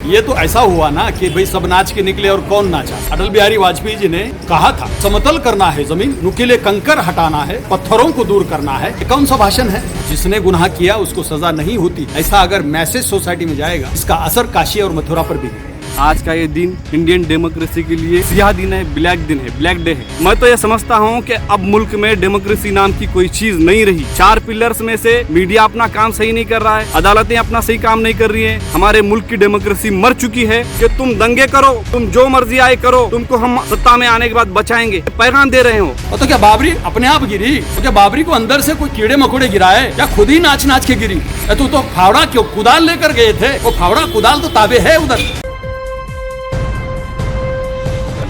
ये तो ऐसा हुआ ना कि भाई सब नाच के निकले और कौन नाचा। अटल बिहारी वाजपेयी जी ने कहा था समतल करना है जमीन, नुकीले कंकर हटाना है, पत्थरों को दूर करना है। ये कौन सा भाषण है? जिसने गुनाह किया उसको सजा नहीं होती, ऐसा अगर मैसेज सोसाइटी में जाएगा इसका असर काशी और मथुरा पर भी। आज का ये दिन इंडियन डेमोक्रेसी के लिए सियाह दिन है, ब्लैक दिन है, ब्लैक डे है। मैं तो ये समझता हूँ कि अब मुल्क में डेमोक्रेसी नाम की कोई चीज नहीं रही। 4 पिलर्स में से मीडिया अपना काम सही नहीं कर रहा है, अदालतें अपना सही काम नहीं कर रही है। हमारे मुल्क की डेमोक्रेसी मर चुकी है कि तुम दंगे करो, तुम जो मर्जी आए करो, तुमको हम सत्ता में आने के बाद बचाएंगे, पैगाम दे रहे हो। तो क्या बाबरी अपने आप गिरी? तो क्या बाबरी को अंदर से कोई कीड़े मकोड़े गिराए या खुद ही नाच नाच के गिरी? तू तो फावड़ा क्यों कुदाल लेकर गए थे? वो फावड़ा कुदाल तो ताबे है उधर।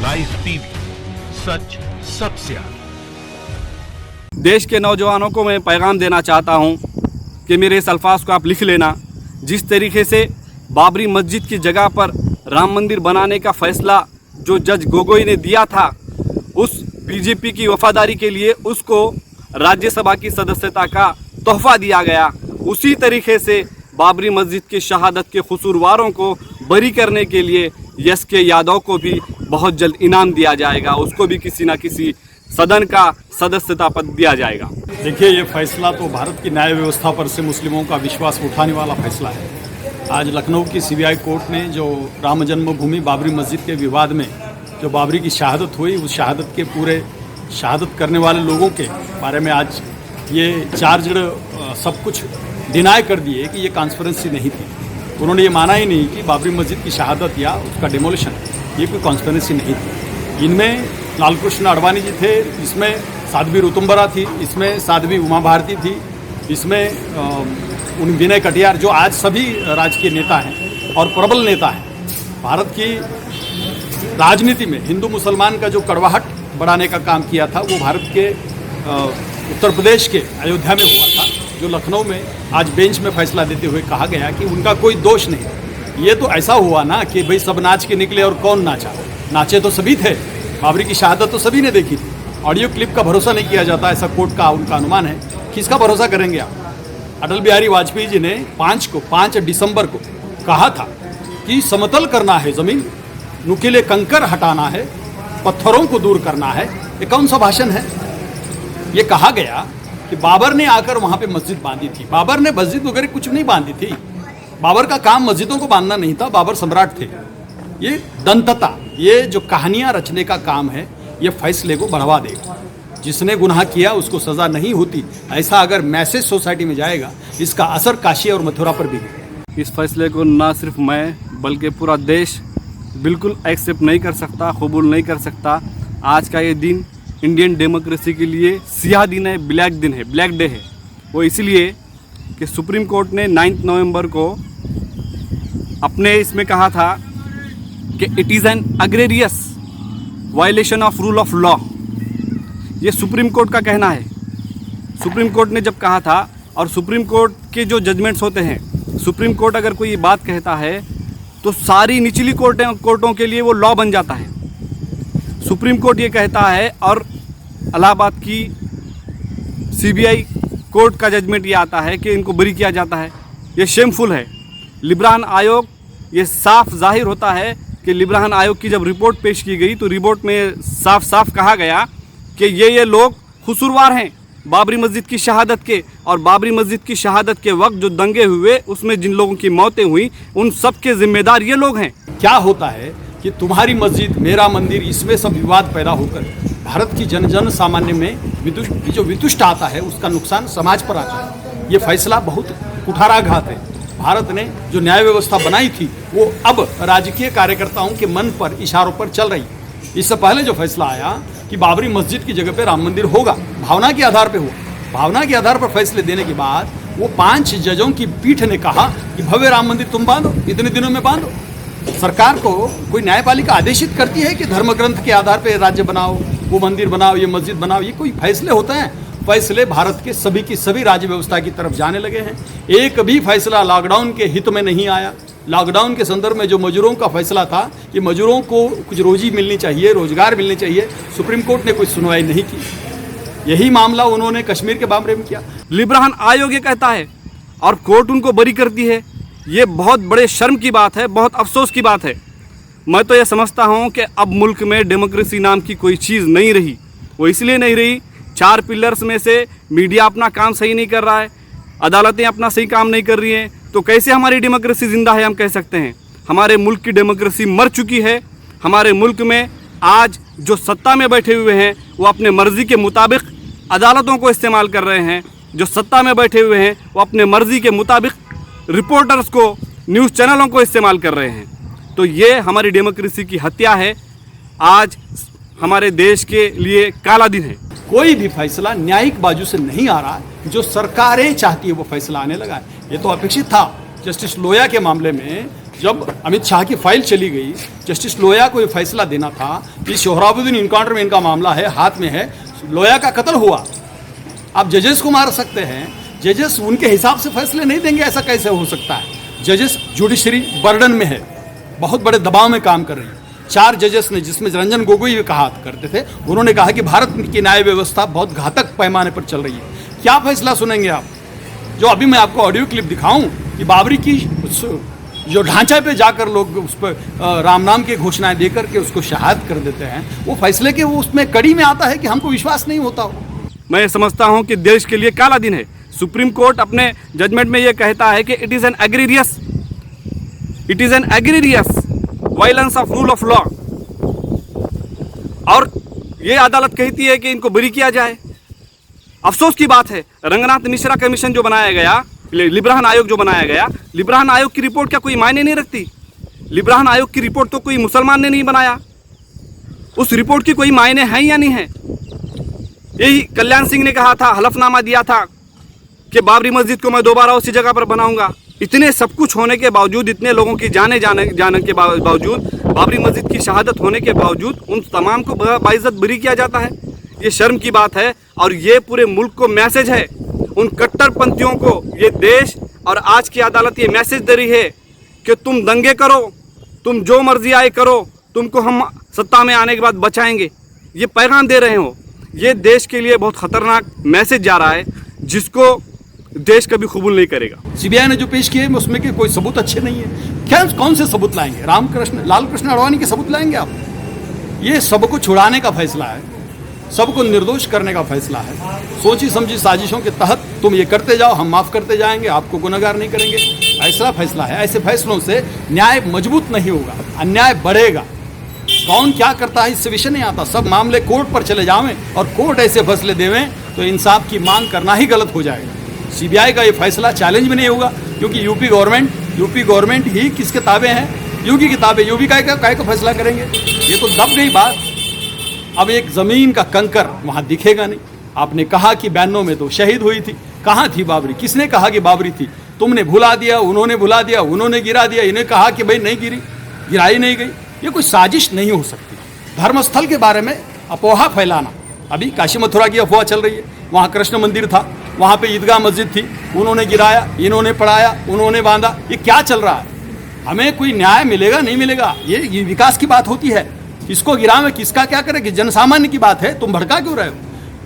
लाइव टीवी, सच सबसे आगे। देश के नौजवानों को मैं पैगाम देना चाहता हूं कि मेरे इस अल्फाज को आप लिख लेना। जिस तरीके से बाबरी मस्जिद की जगह पर राम मंदिर बनाने का फैसला जो जज गोगोई ने दिया था, उस बीजेपी की वफादारी के लिए उसको राज्यसभा की सदस्यता का तोहफा दिया गया, उसी तरीके से बाबरी मस्जिद की शहादत के कसूरवारों को बरी करने के लिए यश के यादव को भी बहुत जल्द इनाम दिया जाएगा, उसको भी किसी न किसी सदन का सदस्यता पद दिया जाएगा। देखिए, ये फैसला तो भारत की न्याय व्यवस्था पर से मुस्लिमों का विश्वास उठाने वाला फैसला है। आज लखनऊ की सीबीआई कोर्ट ने जो राम जन्मभूमि बाबरी मस्जिद के विवाद में जो बाबरी की शहादत हुई, उस शहादत के पूरे शहादत करने वाले लोगों के बारे में आज ये चार्जड सब कुछ डिनाई कर दिए कि ये कॉन्स्पिरेंसी नहीं थी। उन्होंने ये माना ही नहीं कि बाबरी मस्जिद की शहादत या उसका डिमोलिशन ये कोई कॉन्स्पिरेंसी नहीं थी। इनमें लालकृष्ण आडवाणी जी थे, इसमें साध्वी ऋतुंबरा थी, इसमें साध्वी उमा भारती थी, इसमें विनय कटियार, जो आज सभी राजकीय नेता हैं और प्रबल नेता हैं। भारत की राजनीति में हिंदू मुसलमान का जो कड़वाहट बढ़ाने का काम किया था वो भारत के उत्तर प्रदेश के अयोध्या में हुआ था, जो लखनऊ में आज बेंच में फैसला देते हुए कहा गया कि उनका कोई दोष नहीं। ये तो ऐसा हुआ ना कि भाई सब नाच के निकले और कौन नाचा। नाचे तो सभी थे, बाबरी की शहादत तो सभी ने देखी थी। ऑडियो क्लिप का भरोसा नहीं किया जाता, ऐसा कोर्ट का उनका अनुमान है। किसका भरोसा करेंगे आप? अटल बिहारी वाजपेयी जी ने 5 दिसंबर को कहा था कि समतल करना है जमीन, नुकीले कंकर हटाना है, पत्थरों को दूर करना है। ये कौन सा भाषण है? ये कहा गया कि बाबर ने आकर वहाँ पे मस्जिद बांधी थी। बाबर ने मस्जिद वगैरह कुछ नहीं बांधी थी। बाबर का काम मस्जिदों को बांधना नहीं था, बाबर सम्राट थे। ये दंतता, ये जो कहानियाँ रचने का काम है, ये फैसले को बढ़ावा देगा। जिसने गुनाह किया उसको सज़ा नहीं होती, ऐसा अगर मैसेज सोसाइटी में जाएगा इसका असर काशी और मथुरा पर भी। इस फैसले को ना सिर्फ मैं बल्कि पूरा देश बिल्कुल एक्सेप्ट नहीं कर सकता, कबूल नहीं कर सकता। आज का ये दिन इंडियन डेमोक्रेसी के लिए सियाह दिन है, ब्लैक दिन है, ब्लैक डे है। वो इसलिए कि सुप्रीम कोर्ट ने 9 नवंबर को अपने इसमें कहा था कि it is an egregious violation of rule of law. ये सुप्रीम कोर्ट का कहना है। सुप्रीम कोर्ट ने जब कहा था, और सुप्रीम कोर्ट के जो जजमेंट्स होते हैं, सुप्रीम कोर्ट अगर कोई बात कहता है तो सारी निचली कोर्टों के लिए वो लॉ बन जाता है। सुप्रीम कोर्ट ये कहता है और इलाहाबाद की सीबीआई कोर्ट का जजमेंट ये आता है कि इनको बरी किया जाता है। ये शेमफुल है। लिब्रान आयोग, ये साफ जाहिर होता है कि लिब्रान आयोग की जब रिपोर्ट पेश की गई तो रिपोर्ट में साफ साफ कहा गया कि ये लोग कसूरवार हैं बाबरी मस्जिद की शहादत के। और बाबरी मस्जिद की शहादत के वक्त जो दंगे हुए उसमें जिन लोगों की मौतें हुई उन सब के जिम्मेदार ये लोग हैं। क्या होता है कि तुम्हारी मस्जिद मेरा मंदिर, इसमें सब विवाद पैदा होकर भारत की जन सामान्य में जो वितुष्ट आता है उसका नुकसान समाज पर आता है। ये फैसला बहुत कुठाराघात है। भारत ने जो न्याय व्यवस्था बनाई थी वो अब राजकीय कार्यकर्ताओं के मन पर, इशारों पर चल रही है। इससे पहले जो फैसला आया कि बाबरी मस्जिद की जगह पे राम मंदिर होगा, भावना के आधार पे हुआ। भावना के आधार पर फैसले देने के बाद वो 5 जजों की पीठ ने कहा कि भव्य राम मंदिर तुम बांधो, इतने दिनों में बांधो। सरकार को कोई न्यायपालिका आदेशित करती है कि धर्म ग्रंथ के आधार पर राज्य बनाओ, वो मंदिर बनाओ, ये मस्जिद बनाओ। ये कोई फैसले होते हैं? फैसले भारत के सभी की सभी राज्य व्यवस्था की तरफ जाने लगे हैं। एक भी फैसला लॉकडाउन के हित में नहीं आया। लॉकडाउन के संदर्भ में जो मजदूरों का फैसला था कि मजदूरों को कुछ रोजी मिलनी चाहिए, रोजगार मिलनी चाहिए, सुप्रीम कोर्ट ने कोई सुनवाई नहीं की। यही मामला उन्होंने कश्मीर के मामले में किया। लिब्रान आयोग ये कहता है और कोर्ट उनको बरी करती है। ये बहुत बड़े शर्म की बात है, बहुत अफसोस की बात है। मैं तो ये समझता हूँ कि अब मुल्क में डेमोक्रेसी नाम की कोई चीज़ नहीं रही। वो इसलिए नहीं रही, 4 पिलर्स में से मीडिया अपना काम सही नहीं कर रहा है, अदालतें अपना सही काम नहीं कर रही हैं, तो कैसे हमारी डेमोक्रेसी ज़िंदा है हम कह सकते हैं? हमारे मुल्क की डेमोक्रेसी मर चुकी है। हमारे मुल्क में आज जो सत्ता में बैठे हुए हैं वो अपने मर्ज़ी के मुताबिक अदालतों को इस्तेमाल कर रहे हैं। जो सत्ता में बैठे हुए हैं वो अपने मर्ज़ी के मुताबिक रिपोर्टर्स को, न्यूज़ चैनलों को इस्तेमाल कर रहे हैं। तो ये हमारी डेमोक्रेसी की हत्या है। आज हमारे देश के लिए काला दिन है। कोई भी फैसला न्यायिक बाजू से नहीं आ रहा है। जो सरकारें चाहती है वो फैसला आने लगा है। ये तो अपेक्षित था। जस्टिस लोया के मामले में जब अमित शाह की फाइल चली गई, जस्टिस लोया को ये फैसला देना था कि सोहराबुद्दीन इनकाउंटर में इनका मामला है, हाथ में है, लोया का कत्ल हुआ। आप जजेस को मार सकते हैं, जजेस उनके हिसाब से फैसले नहीं देंगे, ऐसा कैसे हो सकता है? जजेस जुडिशरी बर्डन में है, बहुत बड़े दबाव में काम कर रही है। 4 जजेस ने, जिसमें रंजन गोगोई भी कहा करते थे, उन्होंने कहा कि भारत की न्याय व्यवस्था बहुत घातक पैमाने पर चल रही है। क्या फैसला सुनेंगे आप? जो अभी मैं आपको ऑडियो क्लिप दिखाऊं कि बाबरी की जो ढांचा पे जाकर लोग उस पर राम नाम की घोषणाएं देकर के उसको शहादत कर देते हैं, वो फैसले के वो उसमें कड़ी में आता है कि हमको विश्वास नहीं होता हो। मैं समझता हूं कि देश के लिए काला दिन है। सुप्रीम कोर्ट अपने जजमेंट में ये कहता है कि it is an egregious violence of rule of law, और ये अदालत कहती है कि इनको बरी किया जाए। अफसोस की बात है, रंगनाथ मिश्रा कमीशन जो बनाया गया, लिब्राहन आयोग जो बनाया गया, लिब्राहन आयोग की रिपोर्ट क्या कोई मायने नहीं रखती? लिब्राहन आयोग की रिपोर्ट तो कोई मुसलमान ने नहीं बनाया। उस रिपोर्ट की कोई मायने हैं या नहीं है? यही कल्याण सिंह ने कहा था, हलफनामा दिया था कि बाबरी मस्जिद को मैं दोबारा उसी जगह पर बनाऊंगा। इतने सब कुछ होने के बावजूद, इतने लोगों की जाने के बावजूद, बाबरी मस्जिद की शहादत होने के बावजूद उन तमाम को बाइज्जत बरी किया जाता है। ये शर्म की बात है। और ये पूरे मुल्क को मैसेज है, उन कट्टरपंथियों को ये देश और आज की अदालत ये मैसेज दे रही है कि तुम दंगे करो, तुम जो मर्जी आए करो, तुमको हम सत्ता में आने के बाद बचाएंगे। ये पैगाम दे रहे हो। ये देश के लिए बहुत खतरनाक मैसेज जा रहा है, जिसको देश कभी कबूल नहीं करेगा। सीबीआई ने जो पेश किए उसमें के कोई सबूत अच्छे नहीं है। क्या कौन से सबूत लाएंगे? लाल कृष्ण आडवाणी के सबूत लाएंगे आप? ये सबको छुड़ाने का फैसला है, सबको निर्दोष करने का फैसला है। सोची समझी साजिशों के तहत तुम ये करते जाओ, हम माफ करते जाएंगे, आपको गुनहगार नहीं करेंगे, ऐसा फैसला है। ऐसे फैसलों से न्याय मजबूत नहीं होगा, अन्याय बढ़ेगा। कौन क्या करता है इससे विषय नहीं आता। सब मामले कोर्ट पर चले जावें और कोर्ट ऐसे फैसले देवें तो इंसाफ की मांग करना ही गलत हो जाएगा। सीबीआई का ये फैसला चैलेंज में नहीं होगा, क्योंकि यूपी गवर्नमेंट ही किसके ताबे हैं? यूपी की ताबे। यूपी काय को फैसला करेंगे? ये तो दब गई बात। अब एक जमीन का कंकर वहां दिखेगा नहीं। आपने कहा कि 92 में तो शहीद हुई थी, कहाँ थी बाबरी? किसने कहा कि बाबरी थी? तुमने भुला दिया, उन्होंने भुला दिया, उन्होंने गिरा दिया, इन्हें कहा कि भाई नहीं गिरी, गिराई नहीं गई। ये कोई साजिश नहीं हो सकती। धर्मस्थल के बारे में अपोहा फैलाना, अभी काशी मथुरा की अफवाह चल रही है। वहाँ कृष्ण मंदिर था, वहाँ पे ईदगाह मस्जिद थी, उन्होंने गिराया, इन्होंने पढ़ाया, उन्होंने बांधा। ये क्या चल रहा है? हमें कोई न्याय मिलेगा नहीं मिलेगा, ये विकास की बात होती है। किसको गिरावे, किसका क्या करे, कि जनसामान्य की बात है। तुम भड़का क्यों रहे हो?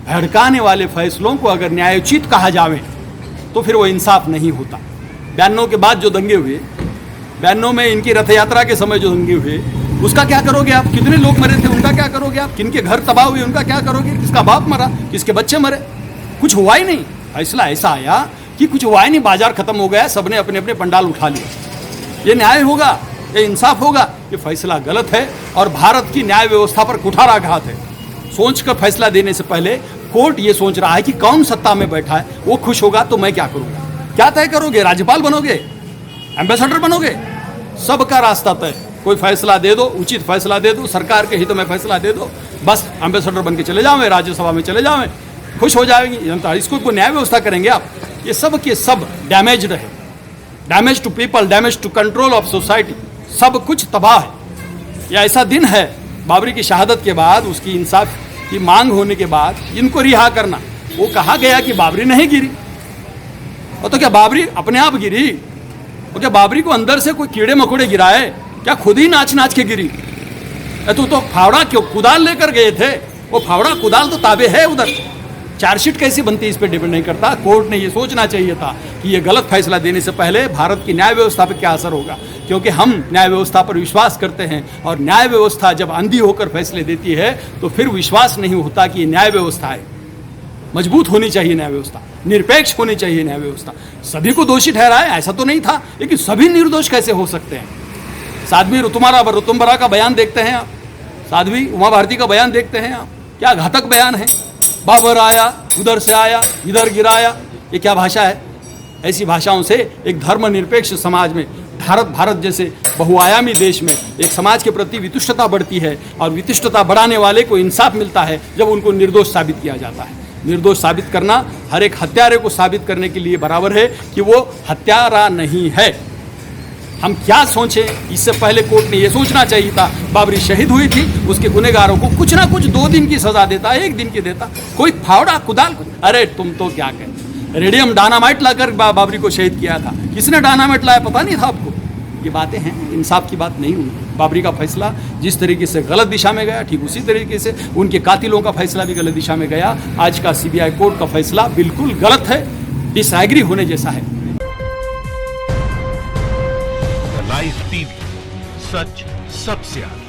भड़काने वाले फैसलों को अगर न्यायोचित कहा जावे तो फिर वो इंसाफ नहीं होता। 92 के बाद जो दंगे हुए, 92 में इनकी रथ यात्रा के समय जो दंगे हुए, उसका क्या करोगे आप? कितने लोग मरे थे, उनका क्या करोगे आप? किनके घर तबाह हुए, उनका क्या करोगे? किसका बाप मरा, किसके बच्चे मरे? कुछ हुआ ही नहीं। फैसला ऐसा आया कि कुछ हुआ ही नहीं, बाजार खत्म हो गया, सबने अपने अपने पंडाल उठा लिया। ये न्याय होगा? ये इंसाफ होगा? ये फैसला गलत है और भारत की न्याय व्यवस्था पर कुठाराघात है। सोचकर फैसला देने से पहले कोर्ट ये सोच रहा है कि कौन सत्ता में बैठा है, वो खुश होगा तो मैं क्या करूंगा। क्या तय करोगे? राज्यपाल बनोगे, एम्बेसडर बनोगे? सबका रास्ता तय। कोई फैसला दे दो, उचित फैसला दे दो, सरकार के हित में फैसला दे दो, बस एम्बेसडर बन के चले जाओ, राज्यसभा में चले जाओ, खुश हो जाएगी जनता। इसको न्याय व्यवस्था करेंगे आप? ये सब के सब डैमेज्ड है। Damage to people, damage to control of society, सब कुछ तबाह है। यह ऐसा दिन है, बाबरी की शहादत के बाद, उसकी इंसाफ की मांग होने के बाद इनको रिहा करना। वो कहा गया कि बाबरी नहीं गिरी, और तो क्या बाबरी अपने आप गिरी? वो क्या बाबरी को अंदर से कोई कीड़े मकोड़े गिराए? क्या खुद ही नाच नाच के गिरी? तो फावड़ा क्यों कुदाल लेकर गए थे? वो फावड़ा कुदाल तो ताबे है उधर, चार्जशीट कैसी बनती है इस पर डिपेंड नहीं करता। कोर्ट ने ये सोचना चाहिए था कि ये गलत फैसला देने से पहले भारत की न्याय व्यवस्था पर क्या असर होगा, क्योंकि हम न्याय व्यवस्था पर विश्वास करते हैं और न्याय व्यवस्था जब अंधी होकर फैसले देती है तो फिर विश्वास नहीं होता कि ये न्याय व्यवस्था है। मजबूत होनी चाहिए न्याय व्यवस्था, निरपेक्ष होनी चाहिए न्याय व्यवस्था। सभी को दोषी ठहराए ऐसा तो नहीं था, लेकिन सभी निर्दोष कैसे हो सकते हैं। साध्वी ऋतुम्बरा का बयान देखते हैं आप, साध्वी उमा भारती का बयान देखते हैं आप, क्या घातक बयान है। बाबर आया, उधर से आया, इधर गिराया, ये क्या भाषा है। ऐसी भाषाओं से एक धर्मनिरपेक्ष समाज में, भारत जैसे बहुआयामी देश में एक समाज के प्रति वितुष्टता बढ़ती है और वितुष्टता बढ़ाने वाले को इंसाफ मिलता है जब उनको निर्दोष साबित किया जाता है। निर्दोष साबित करना हर एक हत्यारे को साबित करने के लिए बराबर है कि वो हत्यारा नहीं है। हम क्या सोचें, इससे पहले कोर्ट ने ये सोचना चाहिए था बाबरी शहीद हुई थी, उसके गुनहगारों को कुछ ना कुछ 2 दिन की सजा देता, 1 दिन की देता। कोई फावड़ा कुदाल, अरे तुम तो क्या कहें, रेडियम डायनामाइट लाकर बाबरी को शहीद किया था। किसने डायनामाइट लाया पता नहीं था आपको। ये बातें हैं, इंसाफ की बात नहीं हुई। बाबरी का फैसला जिस तरीके से गलत दिशा में गया, ठीक उसी तरीके से उनके कातिलों का फैसला भी गलत दिशा में गया। आज का सीबीआई कोर्ट का फैसला बिल्कुल गलत है, डिसएग्री होने जैसा है। लाइव टीवी, सच सबसे आगे।